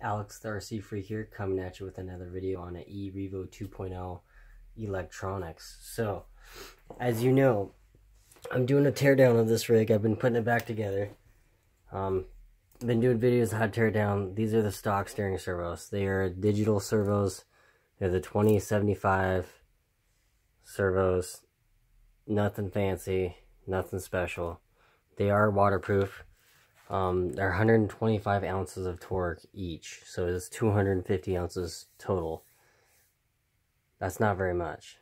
Alex the RC Freak here, coming at you with another video on an revo 2.0 electronics. So, as you know, I'm doing a teardown of this rig. I've been putting it back together. Been doing videos on how to tear it down. These are the stock steering servos. They are digital servos. They're the 2075 servos. Nothing fancy, nothing special. They are waterproof. They're 125 ounces of torque each, so it's 250 ounces total. That's not very much.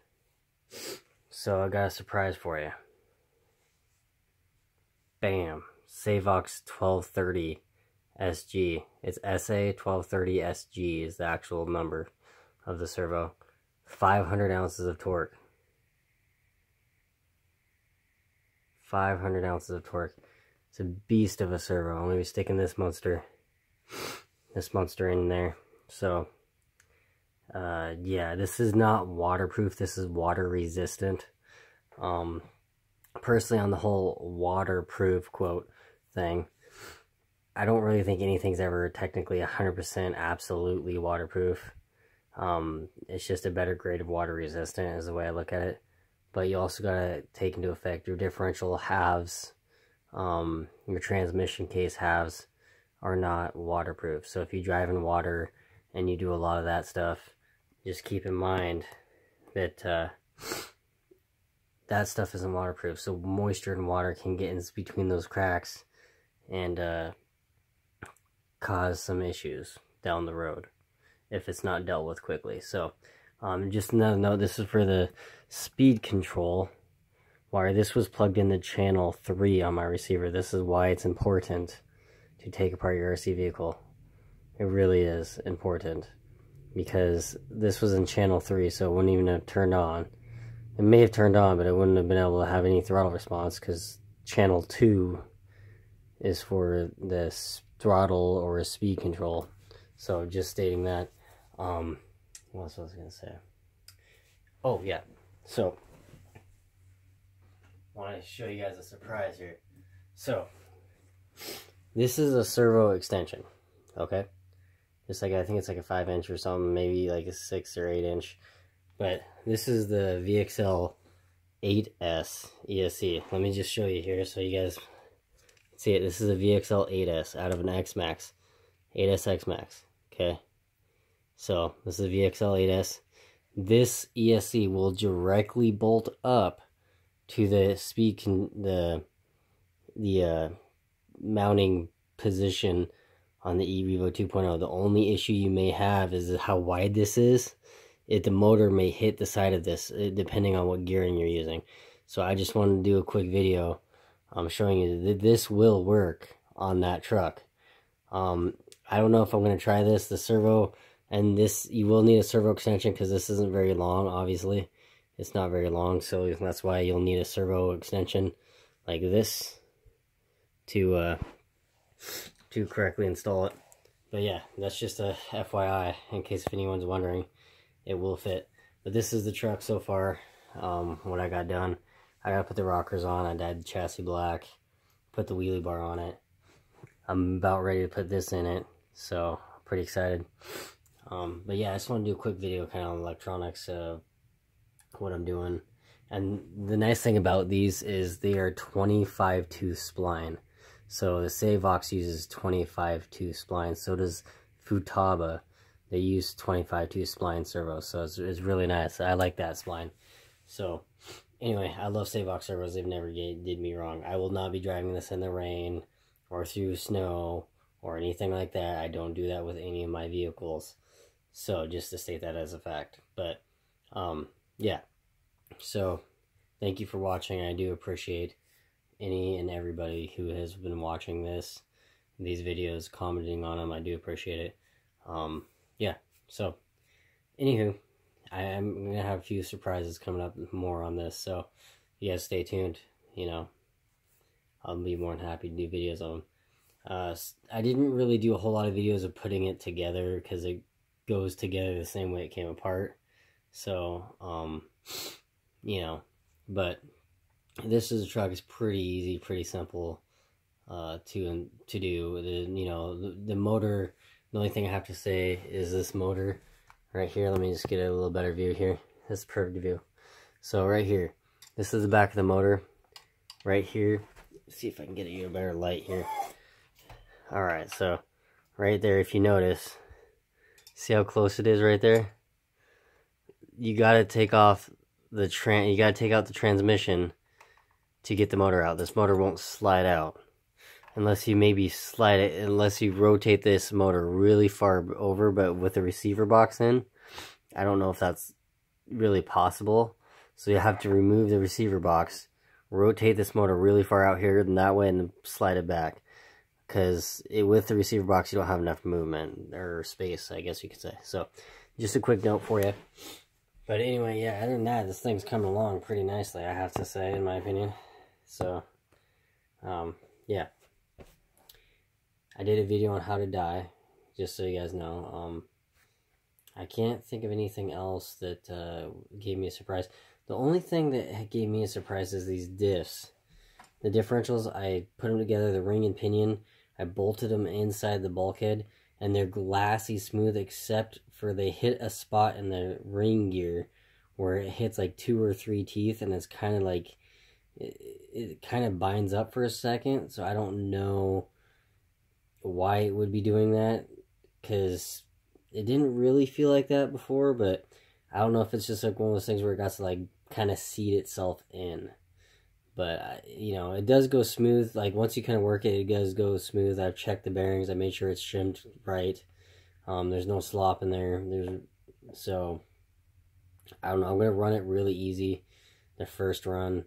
So I got a surprise for you. Bam! Savox 1230 SG. It's SA 1230 SG is the actual number of the servo. 500 ounces of torque. 500 ounces of torque. It's a beast of a servo. I'm going to be sticking this monster in there. So, yeah, this is not waterproof. This is water resistant. Personally, on the whole waterproof quote thing, I don't really think anything's ever technically 100% absolutely waterproof. It's just a better grade of water resistant is the way I look at it. But you also got to take into effect your differential halves. Your transmission case halves are not waterproof. So if you drive in water and you do a lot of that stuff, just keep in mind that that stuff isn't waterproof. So moisture and water can get in between those cracks and cause some issues down the road if it's not dealt with quickly. So just another note, this is for the speed control wire. This was plugged into channel 3 on my receiver. This is why it's important to take apart your RC vehicle. It really is important, because this was in channel 3, so it wouldn't even have turned on. It may have turned on, but it wouldn't have been able to have any throttle response, because channel 2 is for the throttle or speed control. So just stating that. What else was I going to say? Oh, yeah. So, I want to show you guys a surprise here. So, this is a servo extension, okay? Just like, I think it's like a 5-inch or something, maybe like a 6 or 8-inch. But this is the VXL 8S ESC. Let me just show you here so you guys see it. This is a VXL 8S out of an X-Max. 8S X-Max, okay? So, this is a VXL 8S. This ESC will directly bolt up to the mounting position on the revo 2.0. The only issue you may have is how wide this is. The motor may hit the side of this depending on what gearing you're using. So I just wanted to do a quick video showing you that this will work on that truck. I don't know if I'm going to try this. The servo, and this, you will need a servo extension because this isn't very long, obviously. It's not very long, so that's why you'll need a servo extension like this to correctly install it. But yeah, that's just a FYI in case if anyone's wondering. It will fit. But this is the truck so far. What I got done, I gotta put the rockers on. I dyed the chassis black, put the wheelie bar on it. I'm about ready to put this in it, so I'm pretty excited. But yeah, I just want to do a quick video kind of on electronics, what I'm doing. And the nice thing about these is they are 25 tooth spline. So the Savox uses 25 tooth spline. So does Futaba. They use 25 tooth spline servos. So it's really nice. I like that spline. So anyway, I love Savox servos. They've never did me wrong. I will not be driving this in the rain or through snow or anything like that. I don't do that with any of my vehicles. So just to state that as a fact. But yeah. So thank you for watching. I do appreciate any and everybody who has been watching these videos, commenting on them. I do appreciate it. Yeah, so anywho, I'm gonna have a few surprises coming up more on this, so you guys stay tuned. You know, I'll be more than happy to do videos on them. I didn't really do a whole lot of videos of putting it together because it goes together the same way it came apart. So you know, but this is a truck. It's pretty easy, pretty simple to do. You know, the motor The only thing I have to say is this motor right here. Let me just get a little better view here. This is a perfect view. So right here, this is the back of the motor. Right here, let's see if I can get you a better light here. All right, so right there, if you notice, see how close it is right there? You gotta take off the you gotta take out the transmission to get the motor out. This motor won't slide out unless you maybe slide it, unless you rotate this motor really far over, but with the receiver box in. I don't know if that's really possible. So you have to remove the receiver box, rotate this motor really far out here, and that way, and slide it back. Because with the receiver box, you don't have enough movement, or space, I guess you could say. So, just a quick note for you. But anyway, yeah, other than that, this thing's coming along pretty nicely, I have to say, in my opinion. So, yeah. I did a video on how to die, just so you guys know. I can't think of anything else that gave me a surprise. The only thing that gave me a surprise is these diffs. The differentials, I put them together, the ring and pinion. I bolted them inside the bulkhead, and they're glassy smooth, except for they hit a spot in the ring gear where it hits like 2 or 3 teeth, and it's kind of like, it kind of binds up for a second. So I don't know why it would be doing that, because it didn't really feel like that before, but I don't know if it's just like one of those things where it got to like kind of seat itself in. But, you know, it does go smooth. Like, once you kind of work it, it does go smooth. I've checked the bearings. I made sure it's trimmed right. There's no slop in there. So, I don't know. I'm going to run it really easy the first run.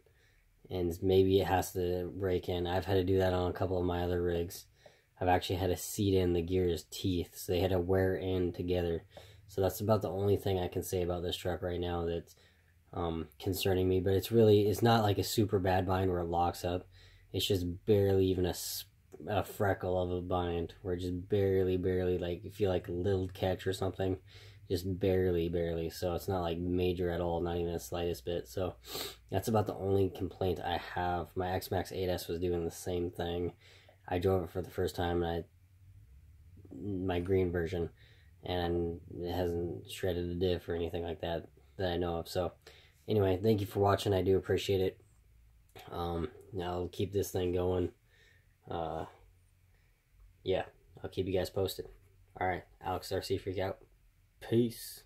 And maybe it has to break in. I've had to do that on a couple of my other rigs. I've actually had to seat in the gear's teeth. So they had to wear in together. So that's about the only thing I can say about this truck right now that's concerning me. But it's not like a super bad bind where it locks up. It's just barely even a freckle of a bind, where it just barely, like, you feel like a little catch or something. Just barely. So it's not like major at all, not even the slightest bit. So that's about the only complaint I have. My X-Max 8S was doing the same thing. I drove it for the first time, and my green version, and it hasn't shredded a diff or anything like that I know of. So anyway, thank you for watching. I do appreciate it. Now I'll keep this thing going. Yeah, I'll keep you guys posted. Alright, Alex RC Freak out. Peace.